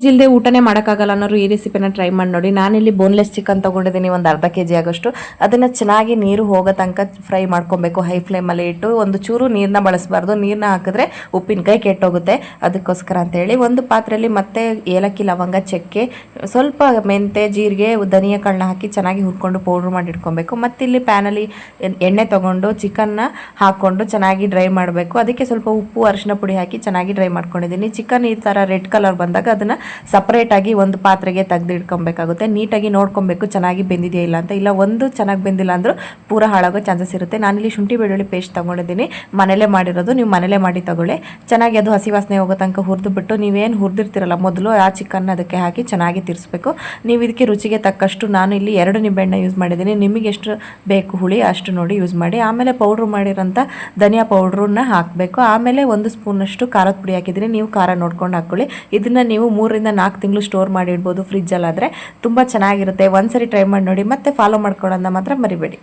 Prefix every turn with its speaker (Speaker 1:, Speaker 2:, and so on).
Speaker 1: ಇಲ್ಲದೆ ಊಟನೇ ಮಾಡೋಕ್ಕಾಗಲ್ಲ ಅನ್ನೋರು ಈ ರೆಸಿಪಿನ ಟ್ರೈ ಮಾಡಿ ನೋಡಿ. ನಾನಿಲ್ಲಿ ಬೋನ್ಲೆಸ್ ಚಿಕನ್ ತೊಗೊಂಡಿದ್ದೀನಿ, ಒಂದು ಅರ್ಧ kg ಆಗೋಷ್ಟು. ಅದನ್ನು ಚೆನ್ನಾಗಿ ನೀರು ಹೋಗೋ ತನಕ ಫ್ರೈ ಮಾಡ್ಕೊಬೇಕು ಹೈ ಫ್ಲೇಮಲ್ಲಿ ಇಟ್ಟು. ಒಂದು ಚೂರು ನೀರನ್ನ ಬಳಸಬಾರ್ದು, ನೀರನ್ನ ಹಾಕಿದ್ರೆ ಉಪ್ಪಿನಕಾಯಿ ಕೆಟ್ಟೋಗುತ್ತೆ. ಅದಕ್ಕೋಸ್ಕರ ಅಂತೇಳಿ ಒಂದು ಪಾತ್ರೆಯಲ್ಲಿ ಮತ್ತೆ ಏಲಕ್ಕಿ, ಲವಂಗ, ಚಕ್ಕೆ, ಸ್ವಲ್ಪ ಮೆಂತೆ, ಜೀರಿಗೆ, ಧನಿಯಾ ಕಾಳನ್ನ ಹಾಕಿ ಚೆನ್ನಾಗಿ ಹುರ್ಕೊಂಡು ಪೌಡ್ರ್ ಮಾಡಿ ಇಟ್ಕೊಬೇಕು. ಮತ್ತು ಇಲ್ಲಿ ಪ್ಯಾನಲ್ಲಿ ಎಣ್ಣೆ ತೊಗೊಂಡು ಚಿಕನ್ನ ಹಾಕ್ಕೊಂಡು ಚೆನ್ನಾಗಿ ಡ್ರೈ ಮಾಡಬೇಕು. ಅದಕ್ಕೆ ಸ್ವಲ್ಪ ಉಪ್ಪು, ಅರಿಶಿನ ಪುಡಿ ಹಾಕಿ ಚೆನ್ನಾಗಿ ಡ್ರೈ ಮಾಡ್ಕೊಂಡಿದ್ದೀನಿ. ಚಿಕನ್ ಈ ಥರ ರೆಡ್ ಕಲರ್ ಬಂದಾಗ ಅದನ್ನು ಸಪ್ರೇಟಾಗಿ ಒಂದು ಪಾತ್ರೆಗೆ ತೆಗೆದು ಇಟ್ಕೊಬೇಕಾಗುತ್ತೆ. ನೀಟಾಗಿ ನೋಡ್ಕೊಬೇಕು ಚೆನ್ನಾಗಿ ಬೆಂದಿದೆಯಾ ಇಲ್ಲ ಅಂತ. ಇಲ್ಲ ಒಂದು ಚೆನ್ನಾಗಿ ಬೆಂದಿಲ್ಲ ಅಂದರೂ ಪೂರ ಹಾಳಾಗೋ ಚಾನ್ಸಸ್ ಇರುತ್ತೆ. ನಾನಿಲ್ಲಿ ಶುಂಠಿ ಬೆಳ್ಳುಳ್ಳಿ ಪೇಸ್ಟ್ ತೊಗೊಂಡಿದ್ದೀನಿ, ಮನೇಲೇ ಮಾಡಿರೋದು. ನೀವು ಮನೇಲೇ ಮಾಡಿ ತೊಗೊಳ್ಳಿ. ಚೆನ್ನಾಗಿ ಅದು ಹಸಿ ವಾಸನೆ ಹೋಗೋ ತನಕ ಹುರಿದು ಬಿಟ್ಟು ನೀವೇನು ಹುರಿದಿರ್ತೀರಲ್ಲ ಮೊದಲು ಆ ಚಿಕನ್ನ ಅದಕ್ಕೆ ಹಾಕಿ ಚೆನ್ನಾಗಿ ತಿರ್ಸ್ಬೇಕು. ನೀವು ಇದಕ್ಕೆ ರುಚಿಗೆ ತಕ್ಕಷ್ಟು ನಾನು ಇಲ್ಲಿ 2 ನಿಂಬೆಹಣ್ಣು ಯೂಸ್ ಮಾಡಿದ್ದೀನಿ. ನಿಮಗೆ ಎಷ್ಟು ಬೇಕು ಹುಳಿ ಅಷ್ಟು ನೋಡಿ ಯೂಸ್ ಮಾಡಿ. ಆಮೇಲೆ ಪೌಡ್ರ್ ಮಾಡಿರೋಂಥ ಧನಿಯಾ ಪೌಡ್ರನ್ನ ಹಾಕಬೇಕು. ಆಮೇಲೆ 1 ಸ್ಪೂನಷ್ಟು ಖಾರದ ಪುಡಿ ಹಾಕಿದ್ದೀನಿ. ನೀವು ಖಾರ ನೋಡ್ಕೊಂಡು ಹಾಕ್ಕೊಳ್ಳಿ. ಇದನ್ನು ನೀವು 3 ರಿಂದ 4 ತಿಂಗಳು ಸ್ಟೋರ್ ಮಾಡಿ ಇಡ್ಬೋದು ಫ್ರಿಜ್ಜಲ್ಲಾದರೆ. ತುಂಬ ಚೆನ್ನಾಗಿರುತ್ತೆ. ಒಂದ್ಸರಿ ಟ್ರೈ ಮಾಡಿ ನೋಡಿ. ಮತ್ತೆ ಫಾಲೋ ಮಾಡ್ಕೊಳ್ಳೋದನ್ನ ಮಾತ್ರ ಮರಿಬೇಡಿ.